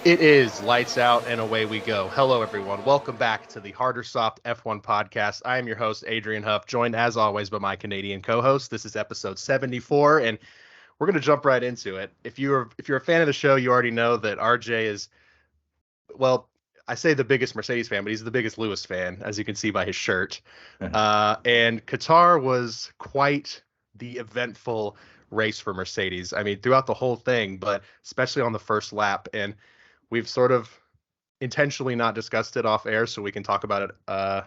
It is lights out and away we go. Hello, everyone. Welcome back to the Harder Soft F1 podcast. I am your host, Adrian Huff, joined as always by my Canadian co-host. This is episode 74, and we're going to jump right into it. If you're a fan of the show, you already know that RJ is, well, I say the biggest Mercedes fan, but he's the biggest Lewis fan, as you can see by his shirt. And Qatar was quite the eventful race for Mercedes. I mean, throughout the whole thing, but especially on the first lap. And we've sort of intentionally not discussed it off air so we can talk about it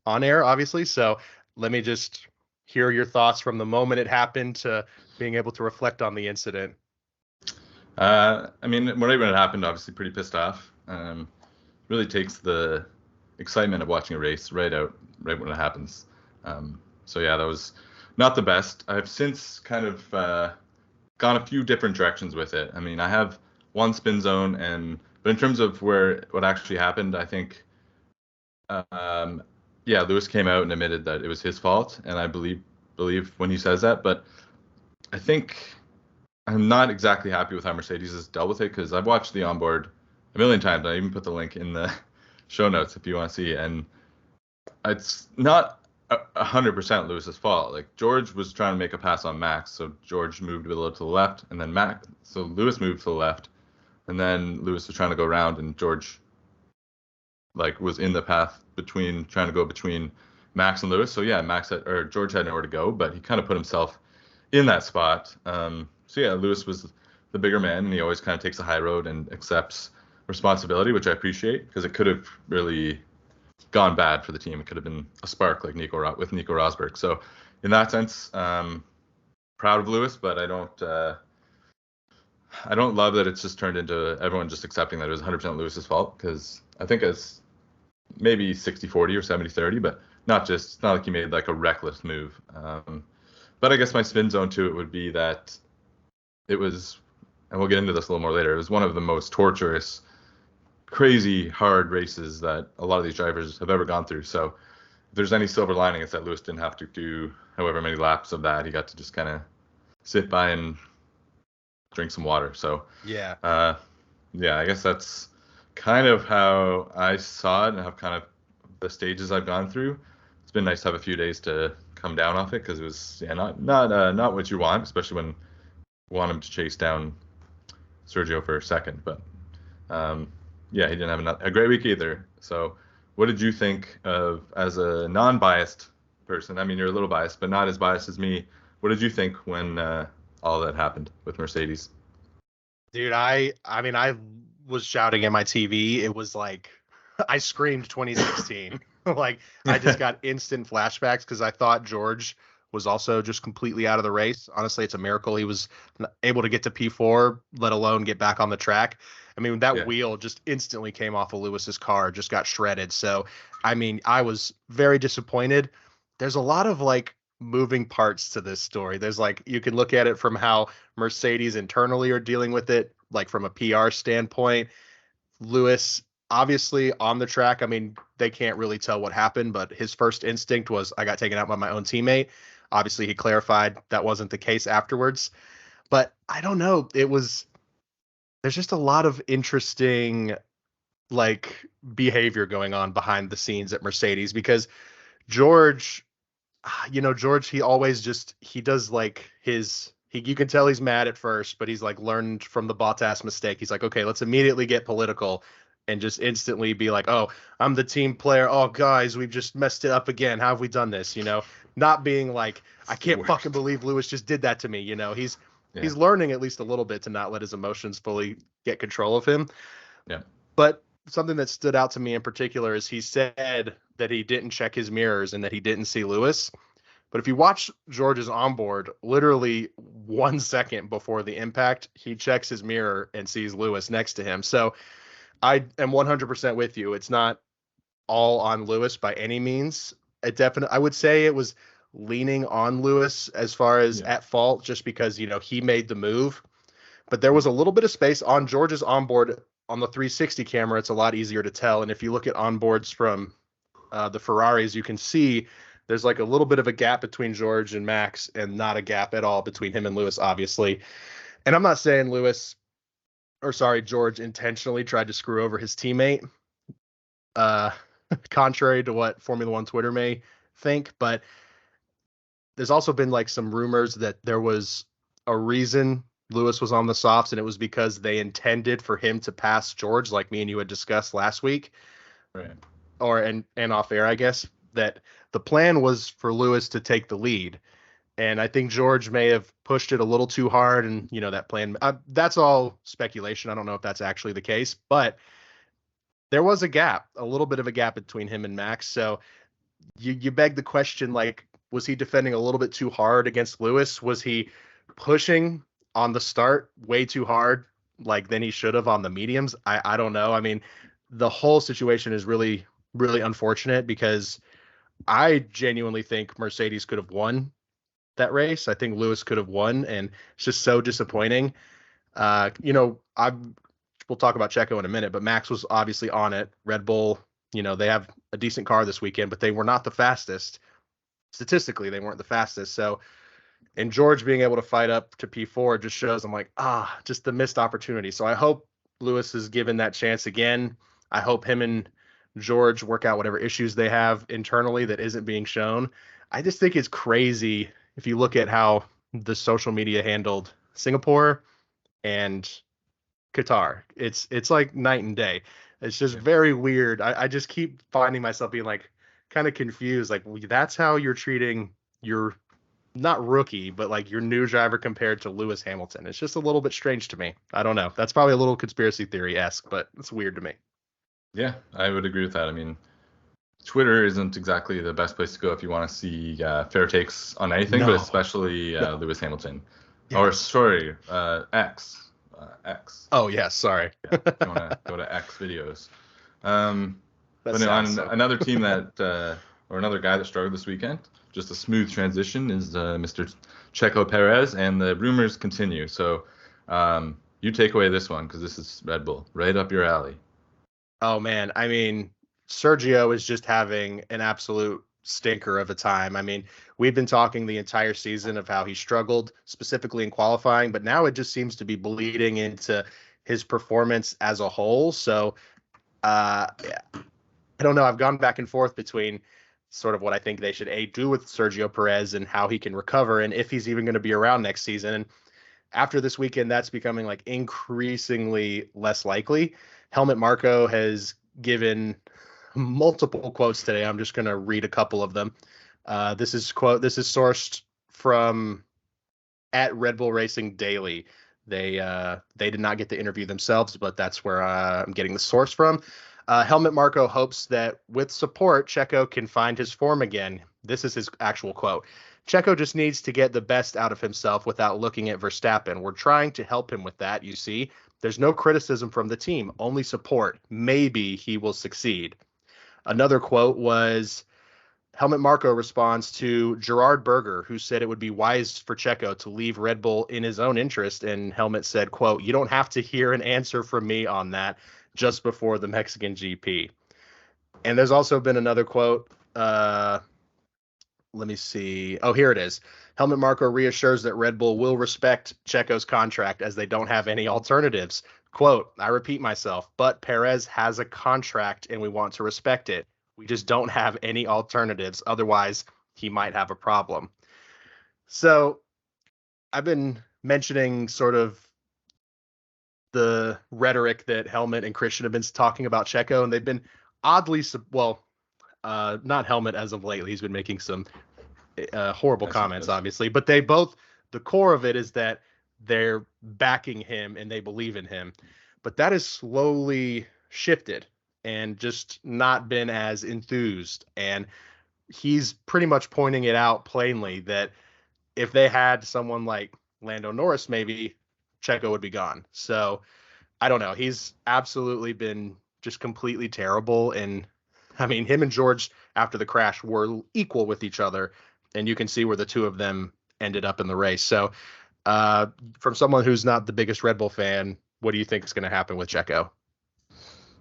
on air, obviously. So let me just hear your thoughts from the moment it happened to being able to reflect on the incident. I mean, right when it happened, obviously pretty pissed off. Really takes the excitement of watching a race right when it happens. So yeah, that was not the best. I've since kind of gone a few different directions with it. I mean, I have one spin zone, but in terms of what actually happened, I think, yeah, Lewis came out and admitted that it was his fault, and I believe when he says that. But I think I'm not exactly happy with how Mercedes has dealt with it, because I've watched the onboard a million times. I even put the link in the show notes if you want to see. And it's not 100% Lewis's fault. Like, George was trying to make a pass on Max, so George moved a little to the left, and then so Lewis moved to the left, and then Lewis was trying to go around, and George was in the path trying to go between Max and Lewis. So yeah, George had nowhere to go, but he kind of put himself in that spot. So yeah, Lewis was the bigger man, and he always kind of takes the high road and accepts responsibility, which I appreciate, because it could have really gone bad for the team. It could have been a spark like Nico Rosberg. So in that sense, proud of Lewis, but I don't love that it's just turned into everyone just accepting that it was 100% Lewis's fault, because I think it's maybe 60-40 or 70-30, but it's not like he made like a reckless move. But I guess my spin zone to it would be that it was, and we'll get into this a little more later, it was one of the most torturous, crazy, hard races that a lot of these drivers have ever gone through. So if there's any silver lining, it's that Lewis didn't have to do however many laps of that. He got to just kind of sit by and drink some water. So yeah, I guess that's kind of how I saw it and how kind of the stages I've gone through. It's been nice to have a few days to come down off it, because it was not what you want, especially when you want him to chase down Sergio for a second. But yeah, he didn't have a great week either. So what did you think of, as a non-biased person? I mean, you're a little biased, but not as biased as me. What did you think when all that happened with Mercedes? Dude, I mean, I was shouting at my TV. It was like I screamed 2016. Like, I just got instant flashbacks, because I thought George was also just completely out of the race. Honestly, it's a miracle he was able to get to P4, let alone get back on the track. I mean, that wheel just instantly came off of Lewis's car, just got shredded. So, I mean, I was very disappointed. There's a lot of moving parts to this story. There's you can look at it from how Mercedes internally are dealing with it, like from a PR standpoint. Lewis, obviously on the track, I mean, they can't really tell what happened, but his first instinct was, I got taken out by my own teammate. Obviously, he clarified that wasn't the case afterwards. But I don't know. There's just a lot of interesting behavior going on behind the scenes at Mercedes, because George, George, he always he does you can tell he's mad at first, but he's learned from the Bottas mistake. He's like, okay, let's immediately get political and just instantly be like, oh, I'm the team player. Oh, guys, we've just messed it up again. How have we done this? Not being like, I can't fucking believe Lewis just did that to me. He's learning at least a little bit to not let his emotions fully get control of him. Yeah. But something that stood out to me in particular is he said that he didn't check his mirrors and that he didn't see Lewis. But if you watch George's onboard, literally 1 second before the impact, he checks his mirror and sees Lewis next to him. So I am 100% with you. It's not all on Lewis by any means. I would say it was leaning on Lewis as far as at fault, just because, he made the move. But there was a little bit of space on George's onboard. On the 360 camera, it's a lot easier to tell. And if you look at onboards from the Ferraris, you can see there's a little bit of a gap between George and Max, and not a gap at all between him and Lewis, obviously. And I'm not saying Lewis George intentionally tried to screw over his teammate, uh, contrary to what Formula One Twitter may think. But there's also been like some rumors that there was a reason Lewis was on the softs, and it was because they intended for him to pass George, like me and you had discussed last week, Right. or and off air, I guess, that the plan was for Lewis to take the lead. And I think George may have pushed it a little too hard, and that plan. That's all speculation. I don't know if that's actually the case, but there was a little bit of a gap between him and Max. So you beg the question, like, was he defending a little bit too hard against Lewis? Was he pushing on the start way too hard, like than he should have on the mediums? I don't know. I mean, the whole situation is really, really unfortunate because I genuinely think Mercedes could have won that race. I think Lewis could have won, and it's just so disappointing. We'll talk about Checo in a minute, but Max was obviously on it. Red Bull, they have a decent car this weekend, but they were not the fastest. Statistically, they weren't the fastest. So, and George being able to fight up to P4 just shows I'm like, just the missed opportunity. So I hope Lewis is given that chance again. I hope him and George work out whatever issues they have internally that isn't being shown. I just think it's crazy if you look at how the social media handled Singapore and Qatar. It's like night and day. It's just very weird. I just keep finding myself being like kind of confused. Like, well, that's how you're treating your not rookie, but like your new driver compared to Lewis Hamilton. It's just a little bit strange to me. I don't know. That's probably a little conspiracy theory-esque, but it's weird to me. Yeah, I would agree with that. I mean, Twitter isn't exactly the best place to go if you want to see fair takes on anything, but especially Lewis Hamilton. Yes. Or sorry, X. X. Oh yeah, sorry. Yeah, if you want to go to X videos. But another team that or another guy that struggled this weekend, just a smooth transition, is Mr. Checo Perez, and the rumors continue. So you take away this one because this is Red Bull, right up your alley. Oh man, I mean, Sergio is just having an absolute stinker of a time. I mean, we've been talking the entire season of how he struggled, specifically in qualifying, but now it just seems to be bleeding into his performance as a whole. So, I don't know. I've gone back and forth between sort of what I think they should do with Sergio Perez and how he can recover and if he's even going to be around next season. And after this weekend, that's becoming like increasingly less likely. Helmut Marko has given multiple quotes today. I'm just going to read a couple of them. This is sourced from at Red Bull Racing Daily. They did not get the interview themselves, but that's where I'm getting the source from. Helmut Marko hopes that with support, Checo can find his form again. This is his actual quote. Checo just needs to get the best out of himself without looking at Verstappen. We're trying to help him with that, you see. There's no criticism from the team, only support. Maybe he will succeed. Another quote was Helmut Marko responds to Gerard Berger, who said it would be wise for Checo to leave Red Bull in his own interest. And Helmut said, quote, "You don't have to hear an answer from me on that," just before the Mexican GP. And there's also been another quote. Let me see. Oh, here it is. Helmut Marko reassures that Red Bull will respect Checo's contract as they don't have any alternatives. Quote, "I repeat myself, but Perez has a contract and we want to respect it. We just don't have any alternatives. Otherwise, he might have a problem." So I've been mentioning sort of the rhetoric that Helmut and Christian have been talking about Checo, and they've been oddly, not Helmut as of lately. He's been making some horrible comments, obviously, but they both, the core of it is that they're backing him and they believe in him, but that has slowly shifted and just not been as enthused. And he's pretty much pointing it out plainly that if they had someone like Lando Norris, maybe Checo would be gone. So I don't know. He's absolutely been just completely terrible. And I mean, him and George after the crash were equal with each other, and you can see where the two of them ended up in the race. So from someone who's not the biggest Red Bull fan, what do you think is going to happen with Checo?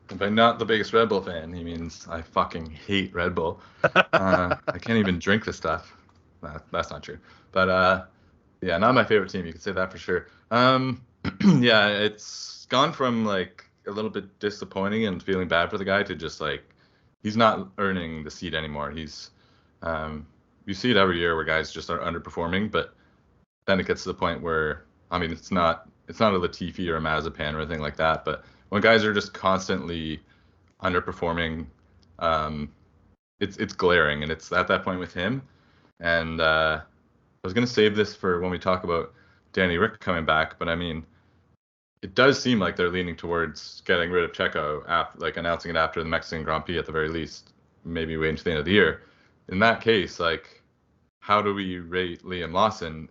If I'm not the biggest Red Bull fan, he means I fucking hate Red Bull. I can't even drink the stuff. That's not true. But yeah, not my favorite team. You could say that for sure. Yeah, it's gone from like a little bit disappointing and feeling bad for the guy to just like he's not earning the seat anymore. Um, you see it every year where guys just are underperforming, but then it gets to the point where I mean it's not a Latifi or a Mazepan or anything like that, but when guys are just constantly underperforming, um, it's glaring, and it's at that point with him. And I was gonna save this for when we talk about Danny Rick coming back, but I mean it does seem like they're leaning towards getting rid of Checo after, like announcing it after the Mexican Grand Prix at the very least, maybe waiting to the end of the year. In that case, like, how do we rate Liam Lawson?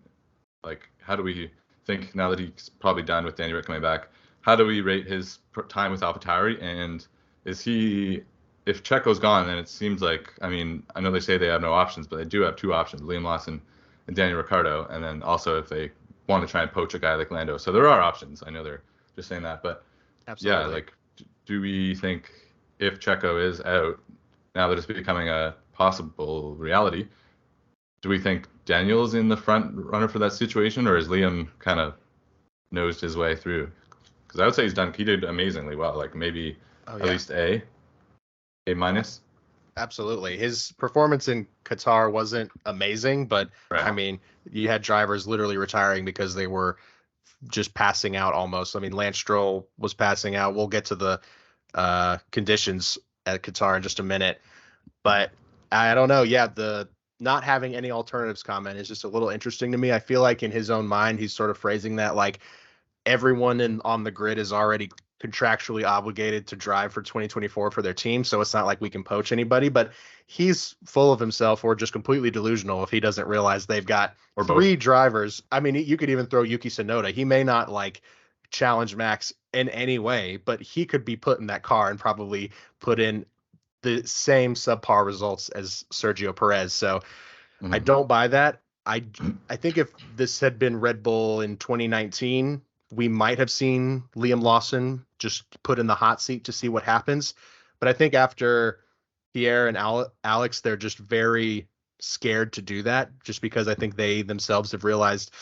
Like, how do we think now that he's probably done with Danny Rick coming back? How do we rate his time with AlphaTauri? And is he, if Checo's gone, then it seems like, I mean, I know they say they have no options, but they do have two options: Liam Lawson and Daniel Ricciardo. And then also if they want to try and poach a guy like Lando. So there are options. I know they're just saying that, but Absolutely. yeah, like, do we think if Checo is out, now that it's becoming a possible reality, do we think Daniel's in the front runner for that situation, or is Liam kind of nosed his way through? Because I would say he did amazingly well, like maybe Oh at yeah. least A minus. Absolutely. His performance in Qatar wasn't amazing, but I Right. mean, you had drivers literally retiring because they were just passing out almost. I mean, Lance Stroll was passing out. We'll get to the conditions at Qatar in just a minute, but I don't know. Yeah, the not having any alternatives comment is just a little interesting to me. I feel like in his own mind, he's sort of phrasing that like everyone on the grid is already contractually obligated to drive for 2024 for their team, so it's not like we can poach anybody. But he's full of himself or just completely delusional if he doesn't realize they've got Or both. three drivers. I mean, you could even throw Yuki Tsunoda. He may not like challenge Max in any way, but he could be put in that car and probably put in the same subpar results as Sergio Perez. So I Mhm. don't buy that. I think if this had been Red Bull in 2019, we might have seen Liam Lawson just put in the hot seat to see what happens. But I think after Pierre and Alex, they're just very scared to do that just because I think they themselves have realized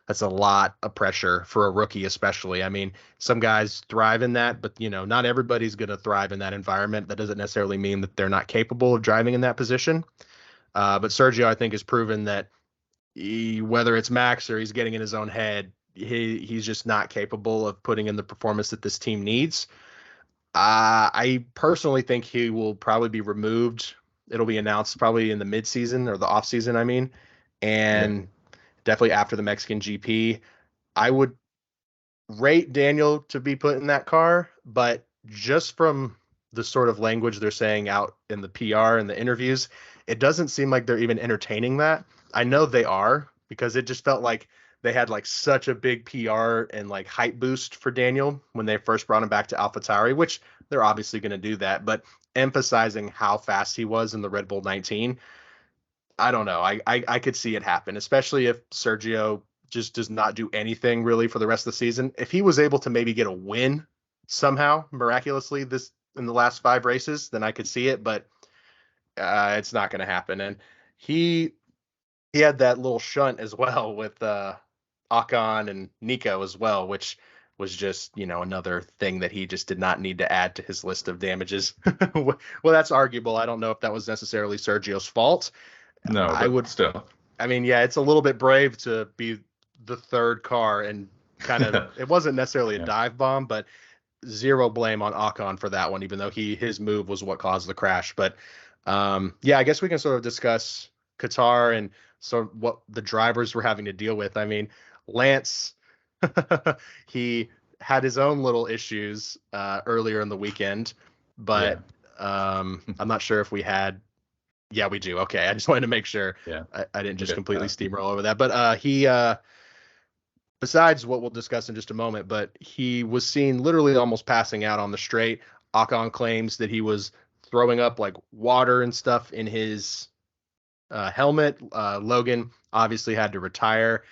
that's a lot of pressure for a rookie, especially. I mean, some guys thrive in that, but not everybody's going to thrive in that environment. That doesn't necessarily mean that they're not capable of driving in that position. But Sergio, I think, has proven that whether it's Max or he's getting in his own head, he's just not capable of putting in the performance that this team needs. I personally think he will probably be removed. It'll be announced probably in the midseason or the off season, I mean, Yeah. and definitely after the Mexican GP. I would rate Daniel to be put in that car, but just from the sort of language they're saying out in the PR and the interviews, it doesn't seem like they're even entertaining that. I know they are because it just felt like they had like such a big PR and like hype boost for Daniel when they first brought him back to AlphaTauri, which they're obviously going to do that, but emphasizing how fast he was in the Red Bull 19, I don't know. I could see it happen, especially if Sergio just does not do anything really for the rest of the season. If he was able to maybe get a win somehow miraculously this in the last five races, then I could see it, but it's not going to happen. And he he had that little shunt as well with Ocon and Nico as well, which was just another thing that he just did not need to add to his list of damages. Well, that's arguable. I don't know if that was necessarily Sergio's fault. No, I but would still. I mean, yeah, it's a little bit brave to be the third car and kind of it wasn't necessarily a Yeah. dive bomb, but zero blame on Ocon for that one, even though his move was what caused the crash. But yeah, I guess we can sort of discuss Qatar and sort of what the drivers were having to deal with. I mean, Lance, he had his own little issues earlier in the weekend, Yeah. but I'm not sure if we had yeah, we do. Okay. I just wanted to make sure Yeah. I didn't We'll just get to completely that. steamroll over that. But he, besides what we'll discuss in just a moment, but he was seen literally almost passing out on the straight. Ocon claims that he was throwing up like water and stuff in his helmet. Logan obviously had to retire.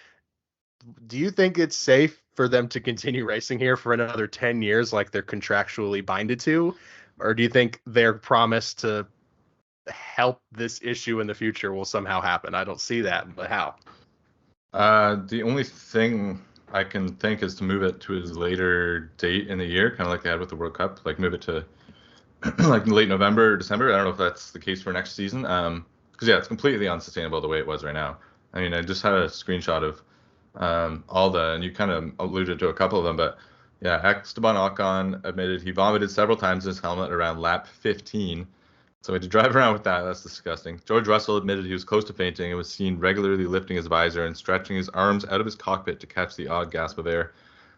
Do you think it's safe for them to continue racing here for another 10 years like they're contractually binded to? Or do you think their promise to help this issue in the future will somehow happen? I don't see that, but how? The only thing I can think is to move it to a later date in the year, kind of like they had with the World Cup, like move it to like late November or December. I don't know if that's the case for next season. Because yeah, it's completely unsustainable the way it was right now. I mean, I just had a screenshot of all and you kind of alluded to a couple of them, but yeah, Esteban Ocon admitted he vomited several times in his helmet around lap 15. So he had to drive around with that. That's disgusting. George Russell admitted he was close to fainting and was seen regularly lifting his visor and stretching his arms out of his cockpit to catch the odd gasp of air.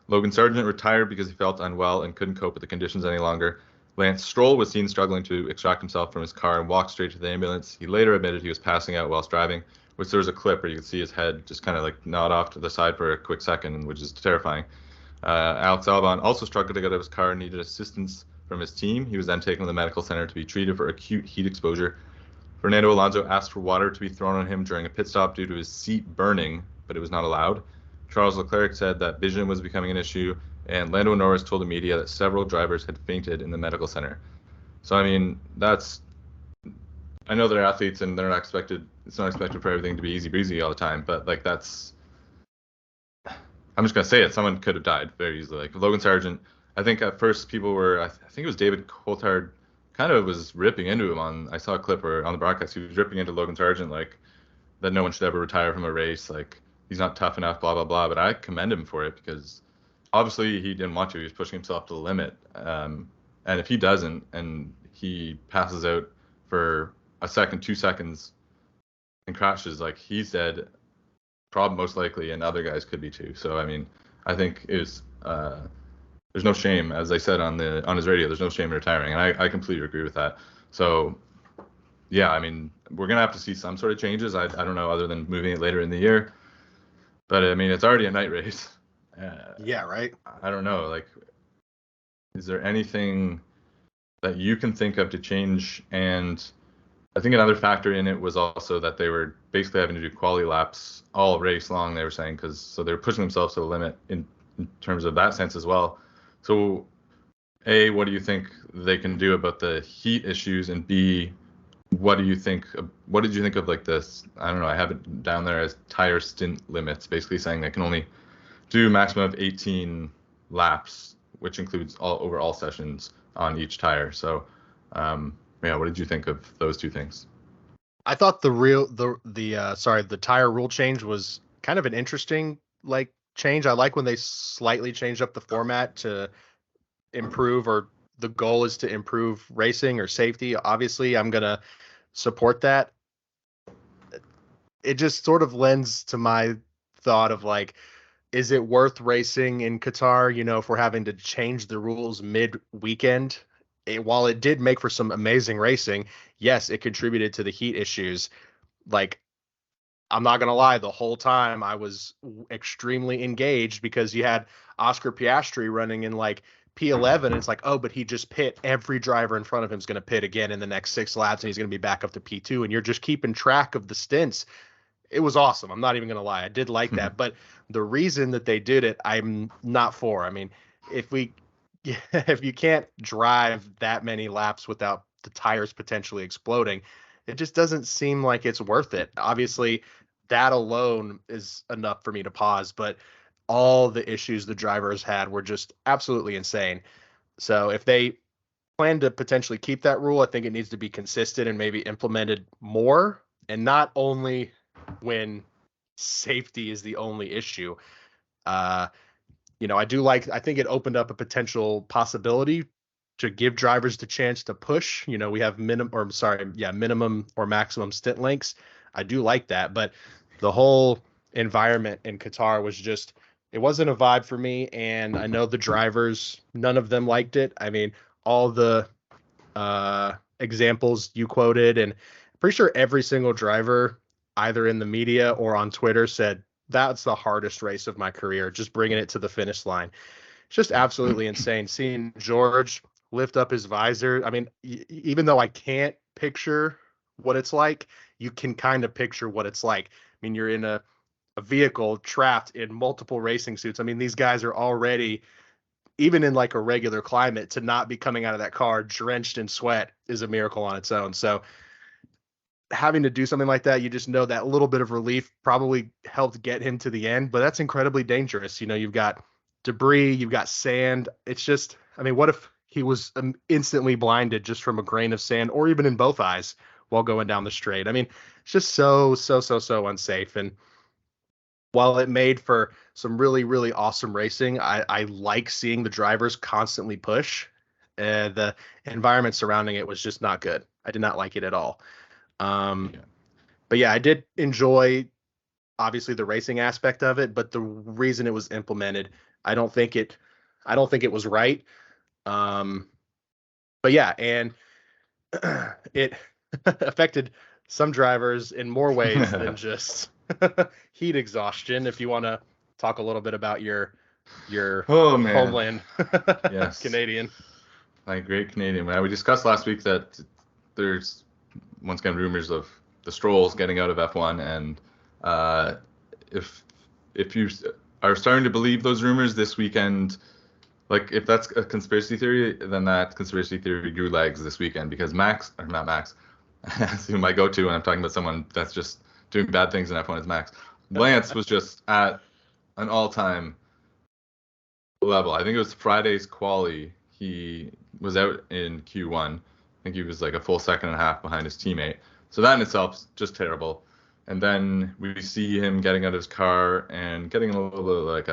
Logan Sargent retired because he felt unwell and couldn't cope with the conditions any longer. Lance Stroll was seen struggling to extract himself from his car and walk straight to the ambulance. He later admitted he was passing out whilst driving, which there was a clip where you could see his head just kind of like nod off to the side for a quick second, which is terrifying. Alex Albon also struggled to get out of his car and needed assistance from his team. He was then taken to the medical center to be treated for acute heat exposure. Fernando Alonso asked for water to be thrown on him during a pit stop due to his seat burning, but it was not allowed. Charles Leclerc said that vision was becoming an issue, and Lando Norris told the media that several drivers had fainted in the medical center. So, I mean, I know they're athletes and they're not expected, it's not expected for everything to be easy breezy all the time, but like I'm just going to say it, someone could have died very easily. Like Logan Sargent, I think at first people were, I think it was David Coulthard kind of was ripping into him I saw a clip where on the broadcast, he was ripping into Logan Sargent, like that no one should ever retire from a race, like he's not tough enough, blah, blah, blah. But I commend him for it because obviously he didn't want to, he was pushing himself to the limit. And if he doesn't, and he passes out for a second, 2 seconds and crashes, like he's dead, probably most likely, and other guys could be too. So, I mean, I think there's no shame, as I said on his radio, there's no shame in retiring, and I completely agree with that. So, yeah, I mean, we're gonna have to see some sort of changes. I don't know, other than moving it later in the year. But I mean, it's already a night race. Yeah, right. I don't know. Like, is there anything that you can think of to change? And I think another factor in it was also that they were basically having to do quali laps all race long, they were saying, so they were pushing themselves to the limit in terms of that sense as well. So, A, what do you think they can do about the heat issues? And B, what did you think of like this? I don't know, I have it down there as tire stint limits, basically saying they can only do maximum of 18 laps, which includes all sessions on each tire. So, yeah, what did you think of those two things? I thought the tire rule change was kind of an interesting like change. I like when they slightly changed up the format to improve, or the goal is to improve racing or safety. Obviously, I'm gonna support that. It just sort of lends to my thought of like, is it worth racing in Qatar? You know, if we're having to change the rules mid-weekend, while it did make for some amazing racing, yes, it contributed to the heat issues. Like, I'm not going to lie, the whole time I was extremely engaged because you had Oscar Piastri running in like P11. And it's like, oh, but he just pit. Every driver in front of him is going to pit again in the next 6 laps, and he's going to be back up to P2. And you're just keeping track of the stints. It was awesome. I'm not even going to lie. I did like that. But the reason that they did it, I'm not for. I mean, if you can't drive that many laps without the tires potentially exploding, it just doesn't seem like it's worth it. Obviously, that alone is enough for me to pause, but all the issues the drivers had were just absolutely insane. So if they plan to potentially keep that rule, I think it needs to be consistent and maybe implemented more, and not only when safety is the only issue. I think it opened up a potential possibility to give drivers the chance to push. We have minimum or maximum stint lengths. I do like that, but the whole environment in Qatar was just, it wasn't a vibe for me. And I know the drivers, none of them liked it. I mean, all the examples you quoted, and I'm pretty sure every single driver, either in the media or on Twitter, said that's the hardest race of my career, just bringing it to the finish line. It's just absolutely insane seeing George lift up his visor. I mean, even though I can't picture what it's like, you can kind of picture what it's like. I mean, you're in a vehicle trapped in multiple racing suits. I mean, these guys are already, even in like a regular climate, to not be coming out of that car drenched in sweat is a miracle on its own. So having to do something like that, you just know that little bit of relief probably helped get him to the end, but that's incredibly dangerous. You've got debris, you've got sand. It's just, I mean, what if he was instantly blinded just from a grain of sand or even in both eyes while going down the straight? I mean, it's just so unsafe. And while it made for some really, really awesome racing, I like seeing the drivers constantly push. The environment surrounding it was just not good. I did not like it at all. Um, Yeah. but yeah, I did enjoy obviously the racing aspect of it, but the reason it was implemented, I don't think it, I don't think it was right. Um, but yeah, and it affected some drivers in more ways than just heat exhaustion. If you want to talk a little bit about your Oh man, homeland yes, Canadian. my great Canadian. We discussed last week that there's once again rumors of the Strolls getting out of F1, and uh, if you are starting to believe those rumors this weekend, like if that's a conspiracy theory, then that conspiracy theory grew legs this weekend because Max, or not Max, that's who I go to when I'm talking about someone that's just doing bad things in F1 is Max. Lance was just at an all-time level. I think it was Friday's quali. He was out in Q1. I think he was like a full second and a half behind his teammate. So that in itself is just terrible. And then we see him getting out of his car and getting a little bit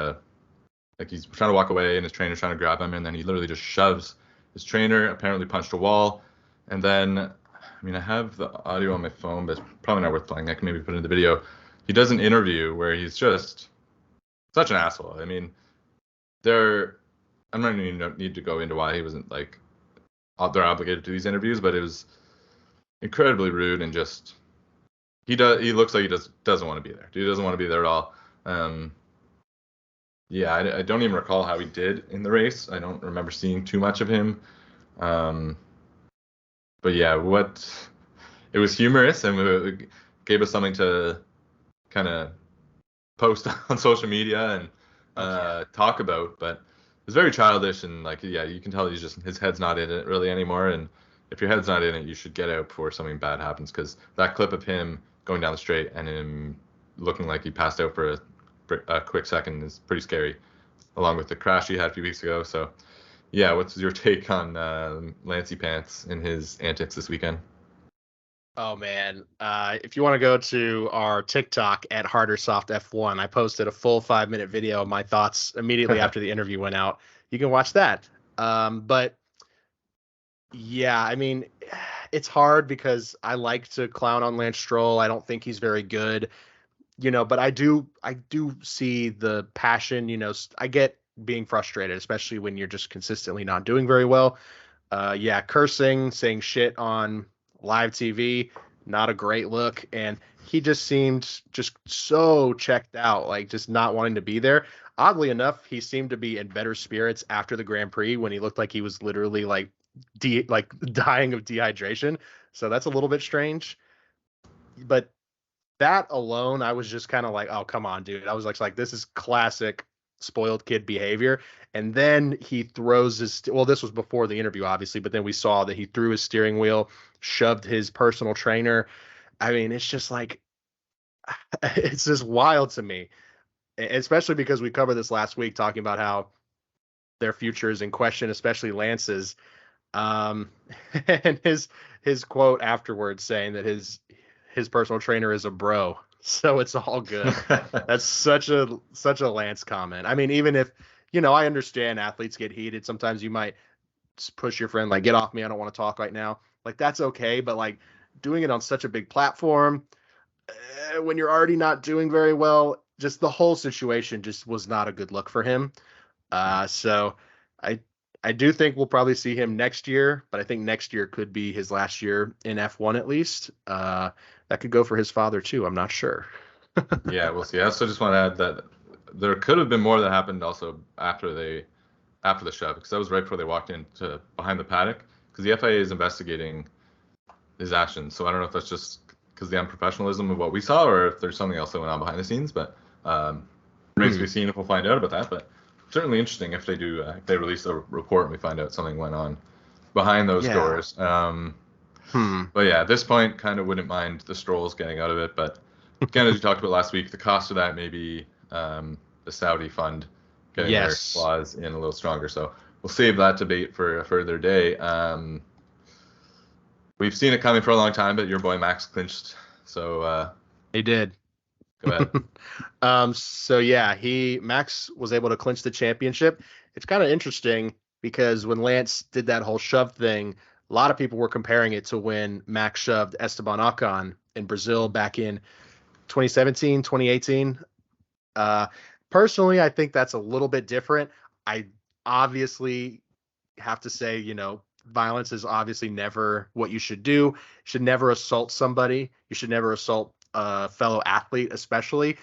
like he's trying to walk away and his trainer's trying to grab him, and then he literally just shoves his trainer, apparently punched a wall. And then, I mean, I have the audio on my phone, but it's probably not worth playing. I can maybe put it in the video. He does an interview where he's just such an asshole. I mean, I'm not even need to go into why he wasn't like they're obligated to these interviews, but it was incredibly rude and just he looks like he doesn't want to be there. He doesn't want to be there at all. Yeah, I don't even recall how he did in the race. I don't remember seeing too much of him. But yeah, it was humorous and it gave us something to kind of post on social media and talk about. But it's very childish and like yeah, you can tell his head's not in it really anymore. And if your head's not in it, you should get out before something bad happens. Because that clip of him going down the straight and him looking like he passed out for a quick second is pretty scary, along with the crash he had a few weeks ago. So yeah, what's your take on Lancey Pants and his antics this weekend? Oh man, if you want to go to our TikTok at Harder Soft F1, I posted a full 5-minute video of my thoughts immediately after the interview went out. You can watch that. But yeah, I mean, it's hard because I like to clown on Lance Stroll. I don't think he's very good, but I do see the passion. I get being frustrated, especially when you're just consistently not doing very well. Yeah, cursing, saying shit on live TV, not a great look. And he just seemed just so checked out, like just not wanting to be there. Oddly enough, he seemed to be in better spirits after the Grand Prix when he looked like he was literally like dying of dehydration. So that's a little bit strange. But that alone, I was just kind of like, oh, come on, dude. I was like, this is classic spoiled kid behavior. And then he throws well, this was before the interview, obviously, but then we saw that he threw his steering wheel, shoved his personal trainer. I mean, it's just like, it's just wild to me, especially because we covered this last week talking about how their future is in question, especially Lance's. Um, and his quote afterwards saying that his personal trainer is a bro, so it's all good. That's such a Lance comment. I mean, even if I understand athletes get heated. Sometimes you might push your friend like, get off me, I don't want to talk right now. Like that's okay, but like doing it on such a big platform when you're already not doing very well, just the whole situation just was not a good look for him. So I I do think we'll probably see him next year, but I think next year could be his last year in F1 at least. That could go for his father too. I'm not sure. Yeah, we'll see. I also just want to add that there could have been more that happened also after the shove, because that was right before they walked into behind the paddock, because the FIA is investigating his actions. So I don't know if that's just because the unprofessionalism of what we saw, or if there's something else that went on behind the scenes. But remains to be seen if we'll find out about that. But certainly interesting if they do. If they release a report and we find out something went on behind those doors. But yeah, at this point, kind of wouldn't mind the Strolls getting out of it. But again, as we talked about last week, the cost of that may be the Saudi fund getting their Yes. clause in a little stronger. So we'll save that debate for a further day. We've seen it coming for a long time, but your boy Max clinched. So He did. go ahead. So yeah, Max was able to clinch the championship. It's kind of interesting because when Lance did that whole shove thing, a lot of people were comparing it to when Max shoved Esteban Ocon in Brazil back in 2017, 2018. Personally, I think that's a little bit different. I obviously have to say, violence is obviously never what you should do. You should never assault somebody. You should never assault a fellow athlete, especially.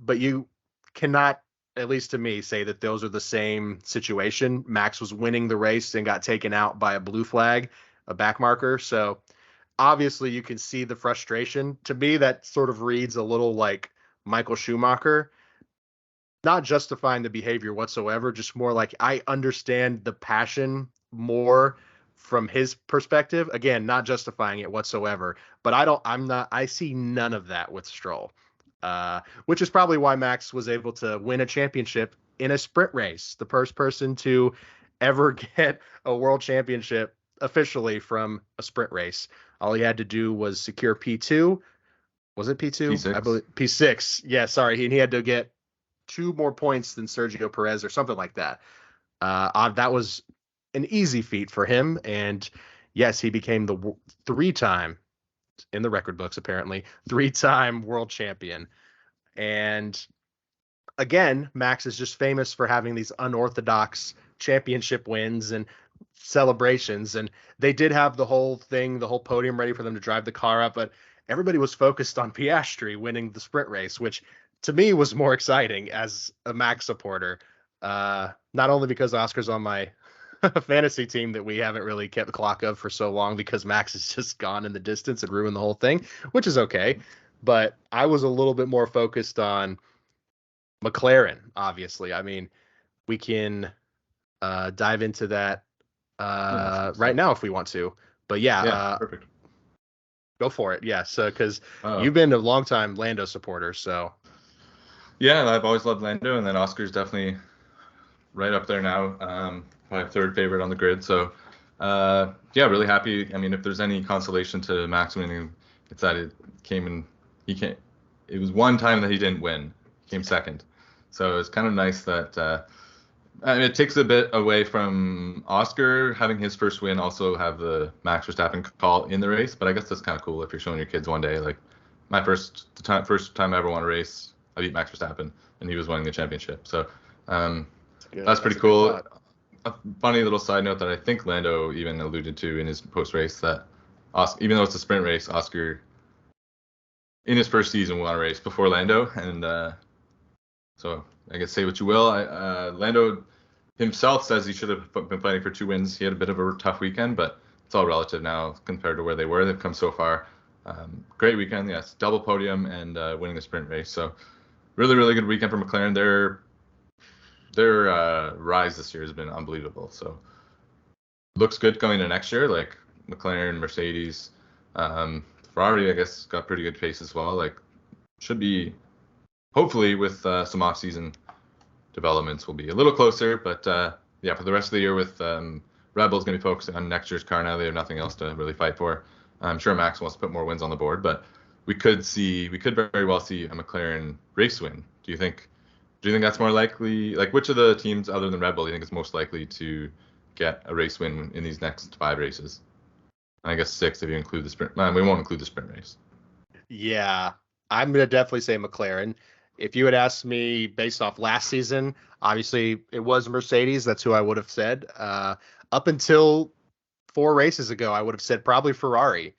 But you cannot, at least to me, say that those are the same situation. Max was winning the race and got taken out by a blue flag, a back marker. So obviously you can see the frustration. To me, that sort of reads a little like Michael Schumacher, not justifying the behavior whatsoever, just more like I understand the passion more from his perspective. Again, not justifying it whatsoever, but I see none of that with Stroll, which is probably why Max was able to win a championship in a sprint race, the first person to ever get a world championship officially from a sprint race. All he had to do was secure P2. Was it P2? P6. I believe P6. Yeah, sorry. He had to get 2 more points than Sergio Perez or something like that. That was an easy feat for him. And yes, he became the 3-time, in the record books apparently, 3-time world champion. And again, Max is just famous for having these unorthodox championship wins and celebrations. And they did have the whole podium ready for them to drive the car up, but everybody was focused on Piastri winning the sprint race, which to me was more exciting as a Max supporter. Not only because Oscar's on my fantasy team that we haven't really kept the clock of for so long because Max has just gone in the distance and ruined the whole thing, which is okay. But I was a little bit more focused on McLaren, obviously. I mean, we can dive into that right now if we want to. But yeah, perfect. Go for it. Yeah, so because you've been a long-time Lando supporter, so. Yeah, I've always loved Lando, and then Oscar's definitely right up there now. My 3rd favorite on the grid. So, really happy. I mean, if there's any consolation to Max winning, it's that it was one time that he didn't win. He came 2nd. So it's kind of nice that it takes a bit away from Oscar having his first win, also have the Max Verstappen call in the race. But I guess that's kind of cool if you're showing your kids one day, like my first time I ever won a race, I beat Max Verstappen, and he was winning the championship. So that's pretty cool. A funny little side note that I think Lando even alluded to in his post-race that Oscar, even though it's a sprint race, Oscar in his first season won a race before Lando, and so I guess say what you will. Lando himself says he should have been fighting for 2 wins. He had a bit of a tough weekend, but it's all relative now compared to where they were. They've come so far. Great weekend, yes. Double podium and winning a sprint race. So really, really good weekend for McLaren. Their rise this year has been unbelievable. So looks good going into next year. Like McLaren, Mercedes, Ferrari, I guess, got pretty good pace as well. Like should be, hopefully with some off-season developments, will be a little closer. But for the rest of the year with Red Bull's going to be focusing on next year's car now. They have nothing else to really fight for. I'm sure Max wants to put more wins on the board, but we could very well see a McLaren race win. Do you think that's more likely? Like, which of the teams other than Red Bull do you think is most likely to get a race win in these next 5 races? And I guess 6 if you include the sprint. We won't include the sprint race. Yeah, I'm going to definitely say McLaren. If you had asked me based off last season, obviously it was Mercedes. That's who I would have said. Up until 4 races ago, I would have said probably Ferrari,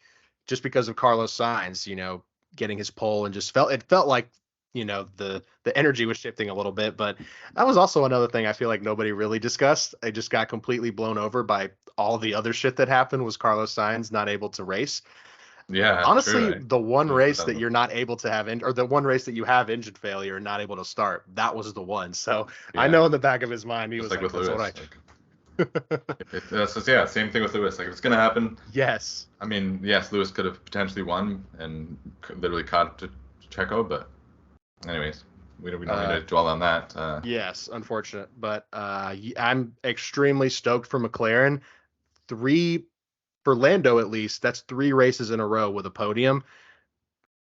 just because of Carlos Sainz, getting his pole, and it felt like, the energy was shifting a little bit. But that was also another thing I feel like nobody really discussed. I just got completely blown over by all the other shit that happened was Carlos Sainz not able to race. Yeah, honestly, true, the one race that you're not able to have, or the one race that you have engine failure and not able to start, that was the one. So yeah. I know in the back of his mind, he was like, with that's Lewis, Yeah, same thing with Lewis. Like if it's gonna happen, Yes. I mean, yes, Lewis could have potentially won and literally caught up to Checo, but anyways, we don't need to dwell on that. Yes, unfortunate, but I'm extremely stoked for McLaren. Three for Lando at least. That's 3 races in a row with a podium,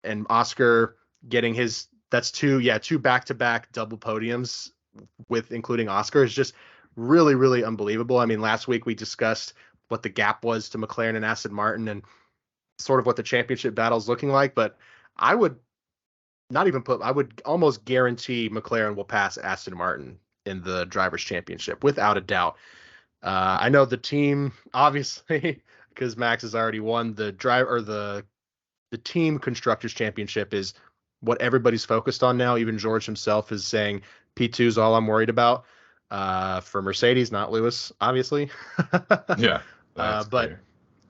and Oscar getting his. That's two back-to-back double podiums with including Oscar is just really, really unbelievable. I mean, last week we discussed what the gap was to McLaren and Aston Martin and sort of what the championship battle is looking like, but I would I would almost guarantee McLaren will pass Aston Martin in the drivers championship without a doubt. I know the team obviously because Max has already won the team constructors championship is what everybody's focused on now. Even George himself is saying P2 is all I'm worried about for Mercedes, not Lewis, obviously. Yeah, that's but clear.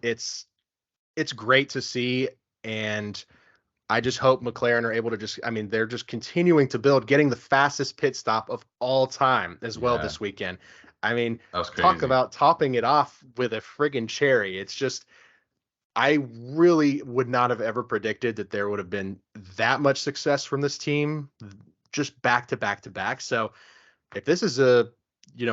It's great to see, and I just hope McLaren are able to they're just continuing to build, getting the fastest pit stop of all time as well Yeah, this weekend. I mean, that was talk crazy. about topping it off with a friggin' cherry. It's just, I really would not have ever predicted that there would have been that much success from this team just back to back to back. So if this is a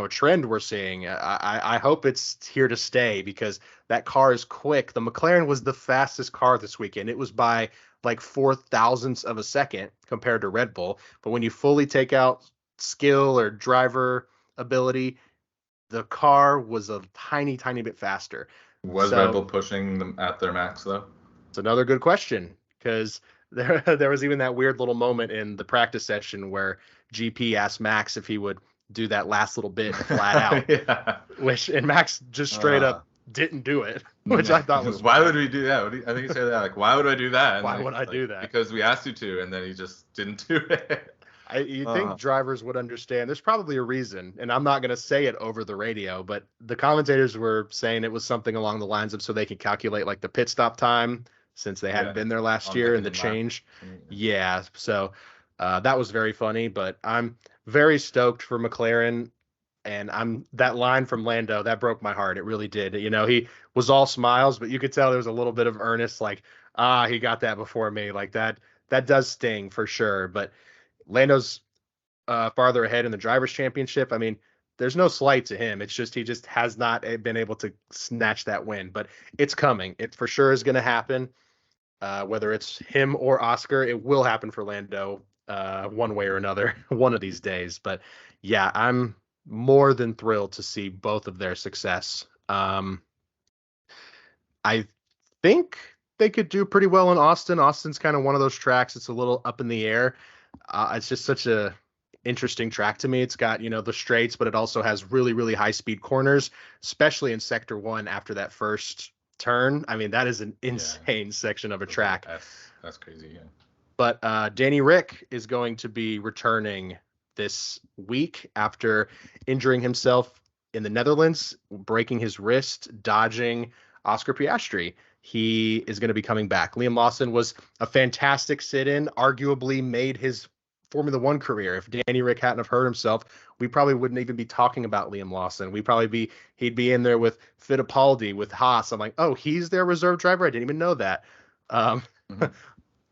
trend we're seeing, I hope it's here to stay because that car is quick. The McLaren was the fastest car this weekend. It was by like 4 thousandths of a second compared to Red Bull. But when you fully take out skill or driver ability, the car was a tiny, tiny bit faster. Was Red So Bull pushing them at their max though? it's another good question because there was even that weird little moment in the practice session where GP asked Max if he would do that last little bit flat out, Yeah. and Max just straight Uh, up didn't do it, which I thought was why would funny. we do that? I think he said that like, why would I do that? And Why like, would I like do that? because we asked you to, and then he just didn't do it. You think Uh, drivers would understand? There's probably a reason, and I'm not going to say it over the radio, but the commentators were saying it was something along the lines of so they can calculate like the pit stop time since they hadn't yeah, been there last on year like and an the in lap. change. Yeah, so that was very funny, but I'm very stoked for McLaren. And I'm that line from Lando that broke my heart. It really did. He was all smiles, but you could tell there was a little bit of earnest, like, he got that before me. Like that, that does sting for sure. But Lando's farther ahead in the drivers' championship. I mean, there's no slight to him. It's just he just has not been able to snatch that win, but it's coming. It for sure is going to happen. Whether it's him or Oscar, it will happen for Lando one way or another one of these days. But yeah, I'm more than thrilled to see both of their success. I think they could do pretty well in Austin. Austin's kind of one of those tracks. It's a little up in the air. It's just such a interesting track to me. It's got, the straights, but it also has really, really high speed corners, especially in sector 1 after that first turn. I mean, that is an Yeah, insane section of a those little track. that's crazy. Yeah. But Danny Rick is going to be returning this week after injuring himself in the Netherlands, breaking his wrist, dodging Oscar Piastri. He is going to be coming back. Liam Lawson was a fantastic sit-in, arguably made his Formula One career. If Danny Rick hadn't have hurt himself, we probably wouldn't even be talking about Liam Lawson. He'd be in there with Fittipaldi, with Haas. I'm like, oh, he's their reserve driver. I didn't even know that. Um, Mm-hmm.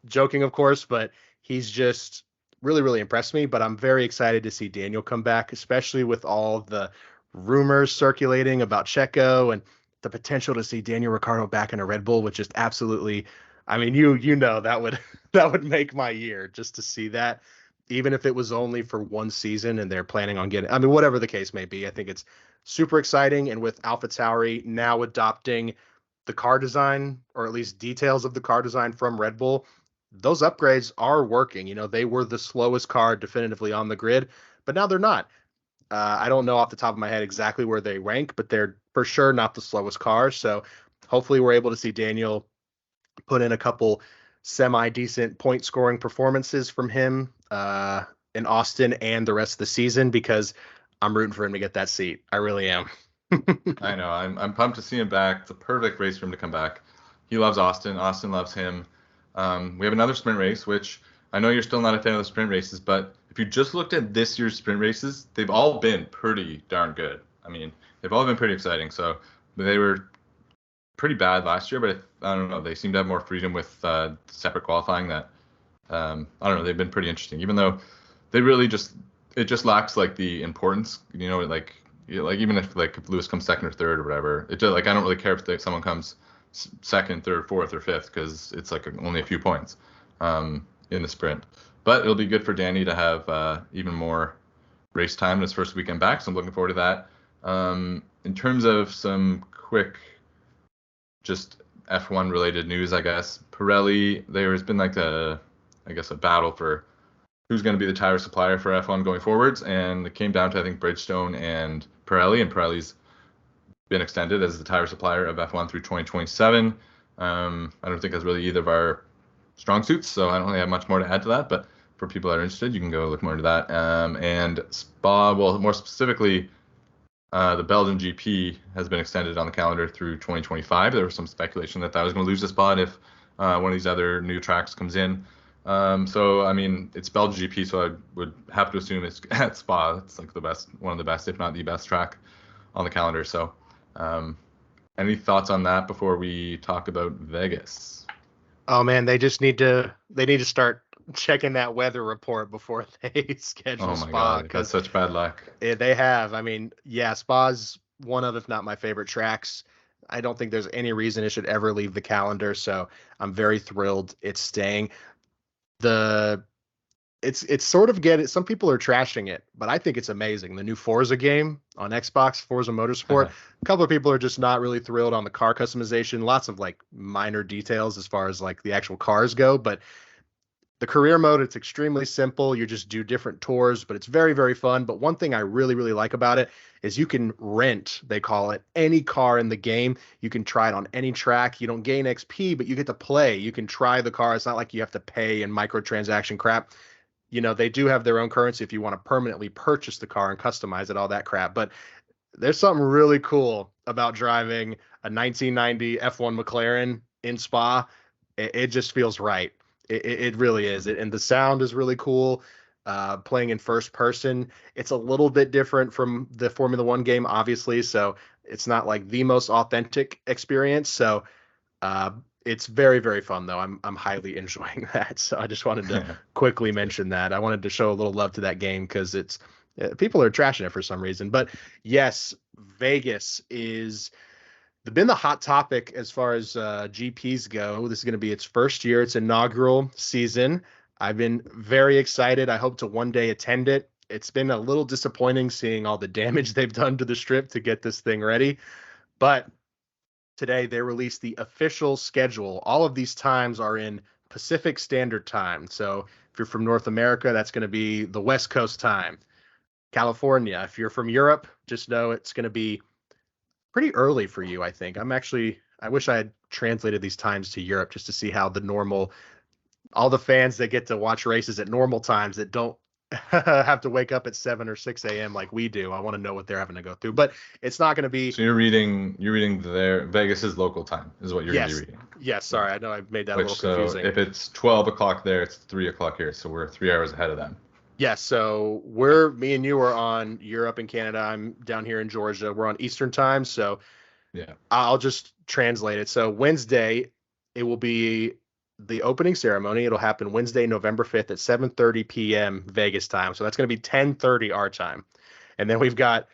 Joking, of course, but he's just really, really impressed me. But I'm very excited to see Daniel come back, especially with all the rumors circulating about Checo and the potential to see Daniel Ricciardo back in a Red Bull, which just absolutely, I mean, that would that would make my year just to see that, even if it was only for one season and they're planning on getting, I mean, whatever the case may be, I think it's super exciting. And with AlphaTauri now adopting the car design, or at least details of the car design from Red Bull, those upgrades are working. They were the slowest car definitively on the grid, but now they're not. I don't know off the top of my head exactly where they rank, but they're for sure not the slowest cars. So hopefully we're able to see Daniel put in a couple semi-decent point scoring performances from him in Austin and the rest of the season because I'm rooting for him to get that seat. I really am. I know. I'm pumped to see him back. It's a perfect race for him to come back. He loves Austin. Austin loves him. We have another sprint race, which I know you're still not a fan of the sprint races, but if you just looked at this year's sprint races, they've all been pretty darn good. I mean, they've all been pretty exciting. So they were pretty bad last year, but I don't know. They seem to have more freedom with separate qualifying. That I don't know. They've been pretty interesting, even though they really it just lacks like the importance. Like even if Lewis comes second or third or whatever, it just, like I don't really care if someone comes second, third, fourth, or fifth because it's like only a few points in the sprint. But it'll be good for Danny to have even more race time in his first weekend back, so I'm looking forward to that. In terms of some quick, just F1 related news, I guess Pirelli, there's been like a battle for who's going to be the tire supplier for F1 going forwards, and it came down to I think Bridgestone and Pirelli's been extended as the tire supplier of F1 through 2027. I don't think that's really either of our strong suits, so I don't really have much more to add to that, but for people that are interested, you can go look more into that. And Spa, well, more specifically, the Belgian GP has been extended on the calendar through 2025. There was some speculation that was going to lose a spot if one of these other new tracks comes in. So, I mean, it's Belgian GP, so I would have to assume it's at Spa. It's like one of the best, if not the best track on the calendar. So, any thoughts on that before we talk about Vegas? Oh man, they need to start checking that weather report before they schedule Spa. God, that's such bad luck. They have. I mean, yeah, Spa's one of, if not my favorite tracks. I don't think there's any reason it should ever leave the calendar, so I'm very thrilled it's staying. It's sort of some people are trashing it, but I think it's amazing. The new Forza game on Xbox, Forza Motorsport. A couple of people are just not really thrilled on the car customization. Lots of like minor details as far as like the actual cars go, but the career mode, it's extremely simple. You just do different tours, but it's very, very fun. But one thing I really, really like about it is you can rent, they call it, any car in the game. You can try it on any track. You don't gain XP, but you get to play. You can try the car. It's not like you have to pay and microtransaction crap. You know, they do have their own currency if you want to permanently purchase the car and customize it, all that crap. But there's something really cool about driving a 1990 F1 McLaren in Spa. It just feels right. It really is. And the sound is really cool. Playing in first person, it's a little bit different from the Formula One game, obviously. So it's not like the most authentic experience. So it's very, very fun, though. I'm highly enjoying that. So I just wanted to quickly mention that. I wanted to show a little love to that game because people are trashing it for some reason. But yes, Vegas is been the hot topic as far as GPs go. This is going to be its first year, its inaugural season. I've been very excited. I hope to one day attend it. It's been a little disappointing seeing all the damage they've done to the strip to get this thing ready. But today they released the official schedule. All of these times are in Pacific Standard Time. So if you're from North America, that's going to be the West Coast time. California, if you're from Europe, just know it's going to be pretty early for you, I think. I wish I had translated these times to Europe just to see how all the fans that get to watch races at normal times that don't have to wake up at 7 or 6 a.m. like we do. I want to know what they're having to go through, but it's not going to be. So you're reading their Vegas's local time is what you're going to be reading. Yes. Sorry. I know I've made that a little confusing. So if it's 12 o'clock there, it's 3 o'clock here. So we're 3 hours ahead of them. Yes. So me and you are on Europe and Canada. I'm down here in Georgia. We're on Eastern time. So yeah, I'll just translate it. So Wednesday, it will be the opening ceremony. It'll happen Wednesday, November 5th at 7:30 p.m. Vegas time. So that's going to be 10:30 our time. And then we've got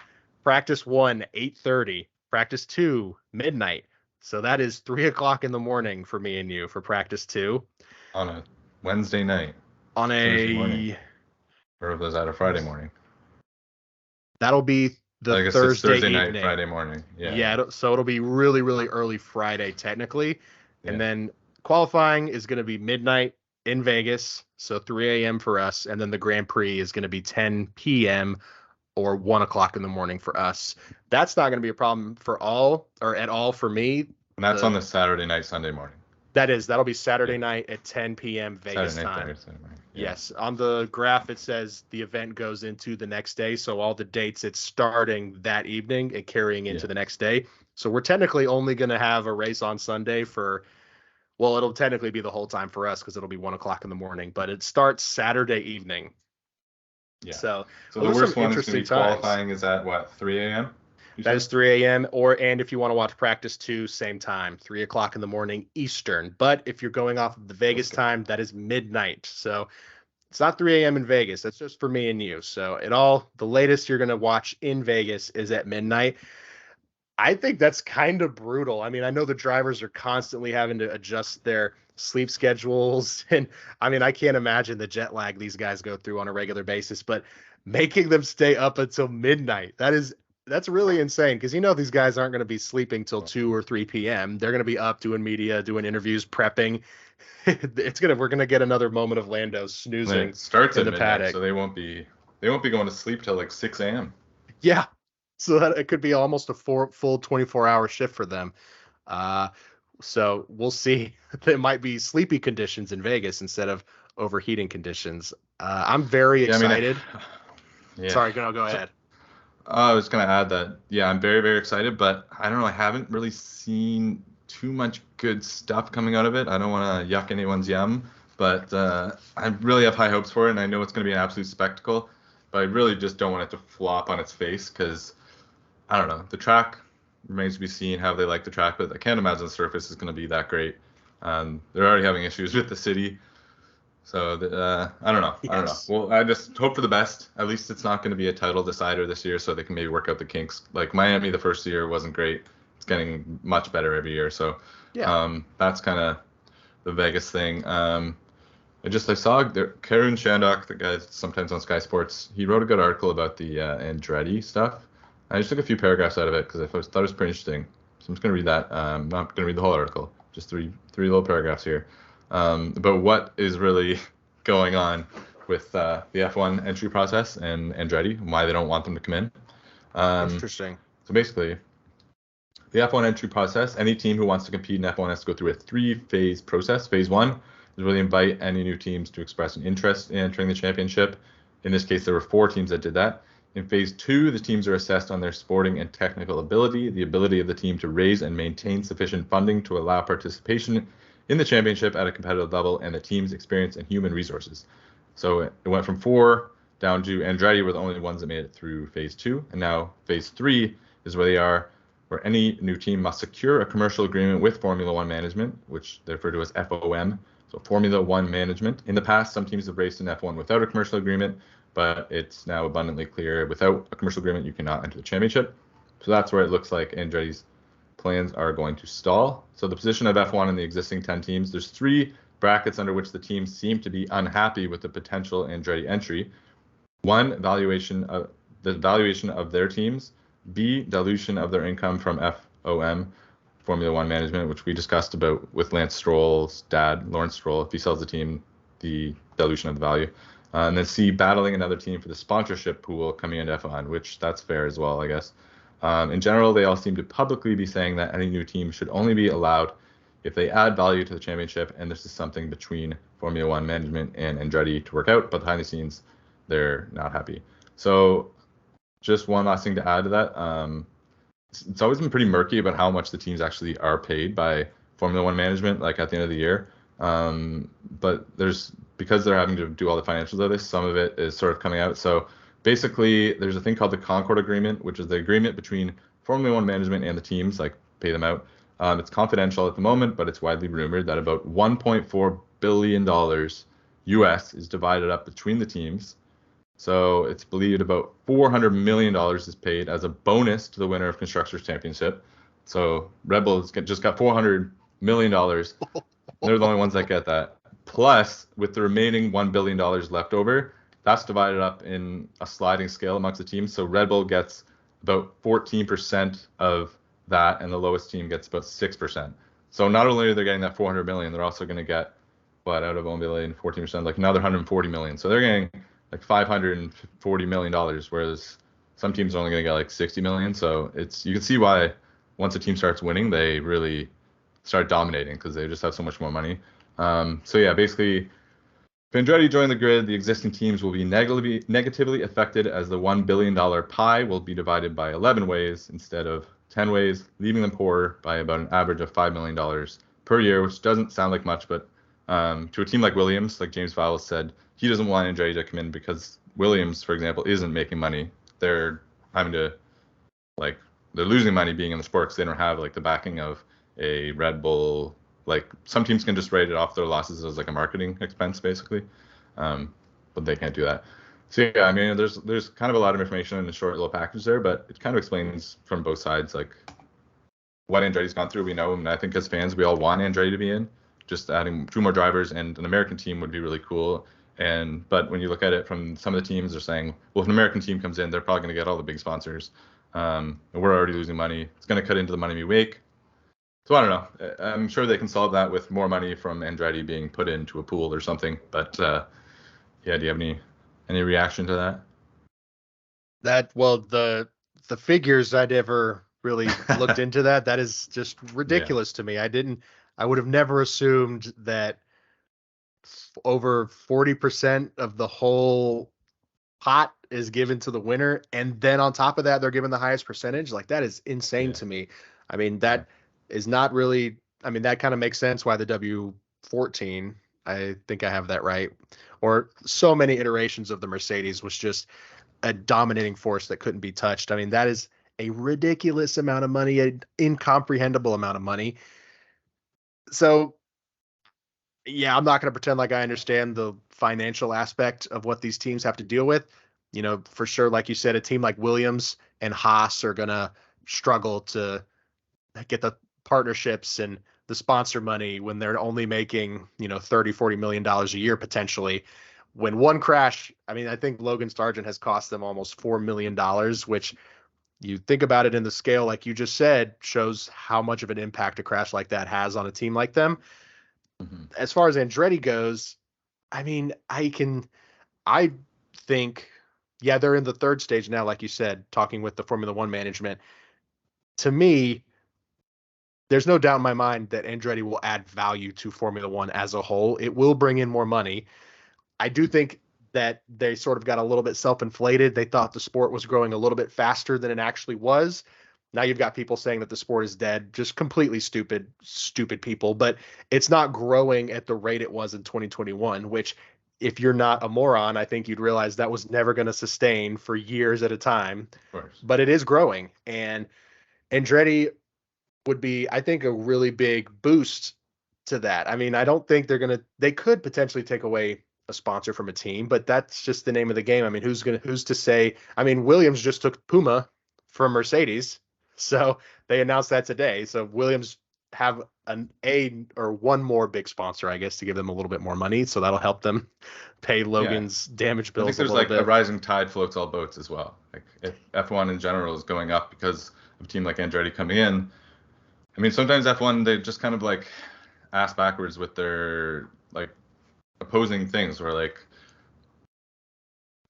practice 1, 8:30, practice 2, midnight. So that is 3 o'clock in the morning for me and you for practice 2. On a Wednesday night. On a... Or was that a Friday morning? That'll be the Thursday night, evening. Friday morning. Yeah. Yeah. So it'll be really, really early Friday, technically. Yeah. And then qualifying is going to be midnight in Vegas. So 3 a.m. for us. And then the Grand Prix is going to be 10 p.m. or 1 o'clock in the morning for us. That's not going to be a problem at all for me. And that's on the Saturday night, Sunday morning. That'll be Saturday night at 10 p.m. Vegas time. Yeah. Yes. On the graph, it says the event goes into the next day. So all the dates, it's starting that evening and carrying into the next day. So we're technically only going to have a race on Sunday it'll technically be the whole time for us because it'll be 1 o'clock in the morning, but it starts Saturday evening. Yeah. So the worst one is going to be qualifying is at what, 3 a.m.? That is 3 a.m. And if you want to watch practice 2, same time, 3 o'clock in the morning Eastern. But if you're going off of the Vegas time, that is midnight. So it's not 3 a.m. in Vegas. That's just for me and you. So the latest you're going to watch in Vegas is at midnight. I think that's kind of brutal. I mean, I know the drivers are constantly having to adjust their sleep schedules. And I mean, I can't imagine the jet lag these guys go through on a regular basis, but making them stay up until midnight, that's really insane. Because these guys aren't going to be sleeping till 2 or 3 p.m. They're going to be up doing media, doing interviews, prepping. We're going to get another moment of Lando snoozing. It starts in at the midnight, paddock. so they won't be going to sleep till like 6 a.m. Yeah. So that it could be almost a full 24-hour shift for them. So we'll see. There might be sleepy conditions in Vegas instead of overheating conditions. I'm very excited. Yeah. Sorry, go ahead. I was going to add that, yeah, I'm very, very excited, but I don't know. I haven't really seen too much good stuff coming out of it. I don't want to yuck anyone's yum, but I really have high hopes for it, and I know it's going to be an absolute spectacle, but I really just don't want it to flop on its face because, I don't know, the track remains to be seen how they like the track, but I can't imagine the surface is going to be that great. They're already having issues with the city. So I don't know. Yes. I don't know. Well, I just hope for the best. At least it's not going to be a title decider this year, so they can maybe work out the kinks. Like Miami, the first year wasn't great. It's getting much better every year. So that's kind of the Vegas thing. I saw Karen Shandok, the guy sometimes on Sky Sports. He wrote a good article about the Andretti stuff. I just took a few paragraphs out of it because I thought it was pretty interesting. So I'm just going to read that. I'm not going to read the whole article. Just three little paragraphs here. About what is really going on with the F1 entry process and Andretti and why they don't want them to come in. Interesting. So basically, the F1 entry process, any team who wants to compete in F1 has to go through a 3-phase process. Phase 1 is really invite any new teams to express an interest in entering the championship. In this case, there were 4 teams that did that. In Phase 2, the teams are assessed on their sporting and technical ability, the ability of the team to raise and maintain sufficient funding to allow participation in the championship at a competitive level, and the team's experience and human resources. So it went from 4 down to Andretti were the only ones that made it through Phase 2, and now Phase 3 is where they are, where any new team must secure a commercial agreement with Formula One management, which they refer to as FOM, so Formula One management. In the past, some teams have raced in F1 without a commercial agreement, but it's now abundantly clear without a commercial agreement, you cannot enter the championship. So that's where it looks like Andretti's plans are going to stall. So the position of F1 in the existing 10 teams, there's 3 brackets under which the teams seem to be unhappy with the potential Andretti entry. 1, the valuation of their teams. B, dilution of their income from FOM, Formula One management, which we discussed about with Lance Stroll's dad, Lawrence Stroll. If he sells the team, the dilution of the value. And then C, battling another team for the sponsorship pool coming into F1, which that's fair as well, I guess. In general, they all seem to publicly be saying that any new team should only be allowed if they add value to the championship, and this is something between Formula One management and Andretti to work out, but behind the scenes, they're not happy. So just one last thing to add to that. It's always been pretty murky about how much the teams actually are paid by Formula One management, like at the end of the year. But because they're having to do all the financials of this, some of it is sort of coming out. So basically, there's a thing called the Concord Agreement, which is the agreement between Formula One management and the teams, like pay them out. It's confidential at the moment, but it's widely rumored that about $1.4 billion US is divided up between the teams. So it's believed about $400 million is paid as a bonus to the winner of Constructors' Championship. So Red Bull just got $400 million. They're the only ones that get that. Plus, with the remaining $1 billion left over, that's divided up in a sliding scale amongst the teams. So Red Bull gets about 14% of that, and the lowest team gets about 6%. So not only are they getting that $400 million, they're also going to get, out of $1 billion, 14%, like another $140 million. So they're getting like $540 million, whereas some teams are only going to get like $60 million. So you can see why once a team starts winning, they really start dominating because they just have so much more money. So yeah, basically, if Andretti join the grid, the existing teams will be negatively affected as the $1 billion pie will be divided by 11 ways instead of 10 ways, leaving them poor by about an average of $5 million per year, which doesn't sound like much, but to a team like Williams, like James Vowles said, he doesn't want Andretti to come in because Williams, for example, isn't making money. They're having to they're losing money being in the sport because they don't have like the backing of a Red Bull. Like some teams can just write it off their losses as like a marketing expense basically, but they can't do that. So yeah, I mean, there's kind of a lot of information in a short little package there, but it kind of explains from both sides like what Andretti's gone through. We know, and I think as fans, we all want Andretti to be in. Just adding 2 more drivers and an American team would be really cool. But when you look at it from some of the teams, they're saying, well, if an American team comes in, they're probably going to get all the big sponsors. And we're already losing money. It's going to cut into the money we make. So I don't know. I'm sure they can solve that with more money from Andretti being put into a pool or something. But yeah, do you have any reaction to that? Well, the figures I'd ever really looked into that is just ridiculous to me. I would have never assumed that over 40% of the whole pot is given to the winner, and then on top of that they're given the highest percentage. Like, that is insane to me. I mean, that is not really, I mean, that kind of makes sense why the W14, I think I have that right, or so many iterations of the Mercedes was just a dominating force that couldn't be touched. I mean, that is a ridiculous amount of money, an incomprehensible amount of money. So yeah, I'm not going to pretend like I understand the financial aspect of what these teams have to deal with. You know, for sure, like you said, a team like Williams and Haas are going to struggle to get the partnerships and the sponsor money when they're only making, you know, $30-40 million a year potentially. When one crash, I mean, I think Logan Sargent has cost them almost $4 million, which, you think about it in the scale, like you just said, shows how much of an impact a crash like that has on a team like them. Mm-hmm. As far as Andretti goes, I mean, I think, yeah, they're in the third stage now, like you said, talking with the Formula One management. To me, there's no doubt in my mind that Andretti will add value to Formula One as a whole. It will bring in more money. I do think that they sort of got a little bit self-inflated. They thought the sport was growing a little bit faster than it actually was. Now you've got people saying that the sport is dead, just completely stupid people, but it's not growing at the rate it was in 2021, which, if you're not a moron, I think you'd realize that was never going to sustain for years at a time. Of course. But it is growing, and Andretti would be, I think, a really big boost to that. I mean, I don't think they could potentially take away a sponsor from a team, but that's just the name of the game. I mean, who's to say? I mean, Williams just took Puma from Mercedes, so they announced that today. So Williams have one more big sponsor, I guess, to give them a little bit more money, so that'll help them pay Logan's damage bills. I think there's like a rising tide floats all boats as well. Like, if F1 in general is going up because of a team like Andretti coming in, I mean, sometimes F1, they just kind of like ass backwards with their like opposing things, where like,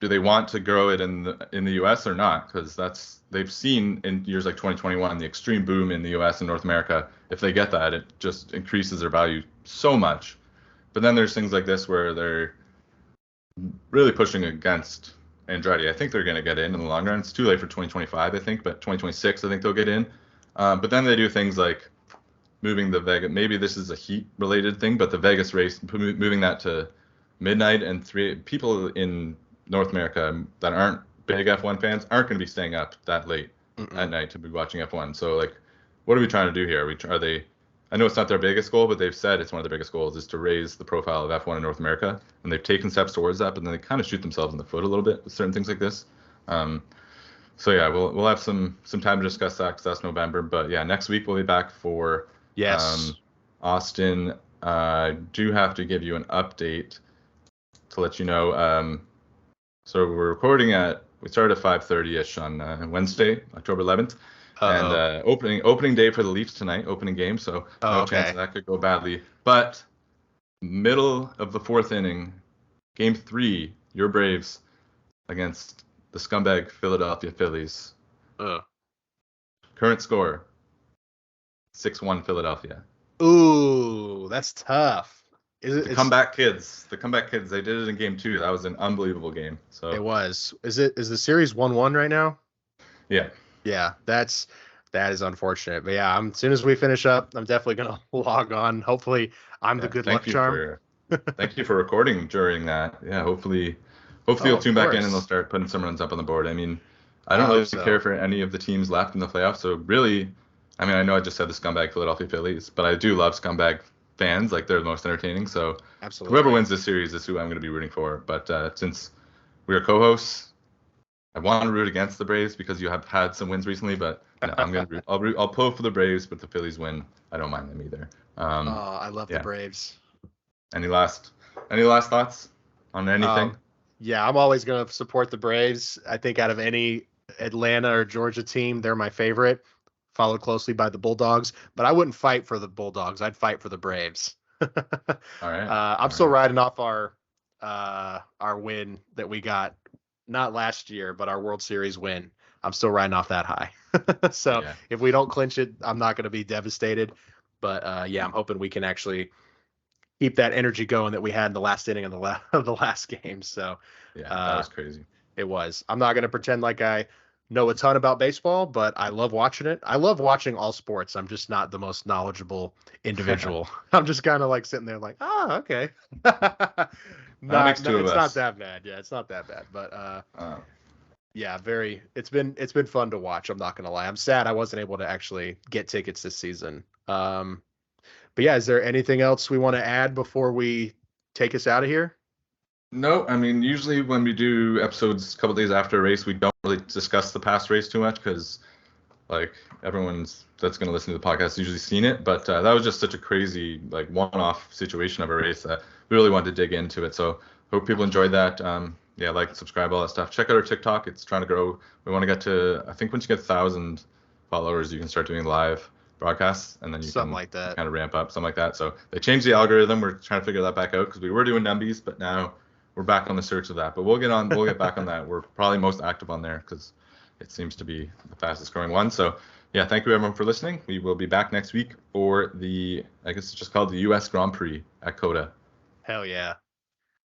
do they want to grow it in the US or not? Because they've seen in years like 2021 the extreme boom in the US and North America. If they get that, it just increases their value so much. But then there's things like this where they're really pushing against Andretti. I think they're going to get in the long run. It's too late for 2025, I think, but 2026, I think they'll get in. But then they do things like moving the Vegas. Maybe this is a heat-related thing, but the Vegas race, moving that to midnight, and people in North America that aren't big F1 fans aren't going to be staying up that late at night to be watching F1. So, like, what are we trying to do here? I know it's not their biggest goal, but they've said it's one of their biggest goals is to raise the profile of F1 in North America, and they've taken steps towards that, but then they kind of shoot themselves in the foot a little bit with certain things like this. So yeah, we'll have some time to discuss that because that's November. But yeah, next week we'll be back for Austin. I do have to give you an update to let you know. So we started at 5:30ish on Wednesday, October 11th. And opening day for the Leafs tonight, opening game. So no chance that could go badly. But middle of the fourth inning, game 3, your Braves against the scumbag Philadelphia Phillies. Current score, 6-1 Philadelphia. Ooh, that's tough. The comeback kids, they did it in game 2. That was an unbelievable game. So it was. Is the series 1-1 right now? Yeah. Yeah, that is unfortunate. But yeah, as soon as we finish up, I'm definitely gonna log on. Hopefully, I'm the good luck charm. Thank you for recording during that. Yeah, hopefully you'll tune back in and they'll start putting some runs up on the board. I mean, I don't I hope really so. care for any of the teams left in the playoffs. So really, I mean, I know I just said the scumbag Philadelphia Phillies, but I do love scumbag fans. Like they're the most entertaining. So whoever Absolutely. wins this series is who I'm going to be rooting for. But since we are co-hosts, I want to root against the Braves because you have had some wins recently. But no, I'm going to root. I'll pull for the Braves, but the Phillies win. I don't mind them either. Oh, Um, I love the yeah. Braves. Any last thoughts on anything? Yeah, I'm always going to support the Braves. I think out of any Atlanta or Georgia team, they're my favorite, followed closely by the Bulldogs. But I wouldn't fight for the Bulldogs. I'd fight for the Braves. All right. I'm All still right. riding off our win that we got, not last year, but our World Series win. I'm still riding off that high. So Yeah. if we don't clinch it, I'm not going to be devastated. But yeah, I'm hoping we can actually keep that energy going that we had in the last inning of of the last game. So Yeah. That uh, was crazy. it was. I'm not going to pretend like I know a ton about baseball, but I love watching it. I love watching all sports. I'm just not the most knowledgeable individual. I'm just kind of like sitting there like, oh, okay. That makes two of It's not us. that bad. Yeah, it's not that bad. But Uh, yeah, it's been fun to watch. I'm not gonna lie. I'm sad I wasn't able to actually get tickets this season. But yeah, is there anything else we want to add before we take us out of here? No, I mean, usually when we do episodes a couple days after a race, we don't really discuss the past race too much because, like, everyone's that's going to listen to the podcast has usually seen it. But that was just such a crazy, like, one-off situation of a race that we really wanted to dig into it. So hope people enjoyed that. Yeah, like, subscribe, all that stuff. Check out our TikTok. It's trying to grow. We want to get to, I think once you get 1,000 followers, you can start doing live broadcasts, and then you Something can like that. kind of ramp up, something like that. So they changed the algorithm. We're trying to figure that back out because we were doing numbies, but now we're back on the search of that. But we'll get back on that. We're probably most active on there because it seems to be the fastest growing one. So yeah, thank you everyone for listening. We will be back next week for I guess it's just called the US Grand Prix at Coda. Hell yeah.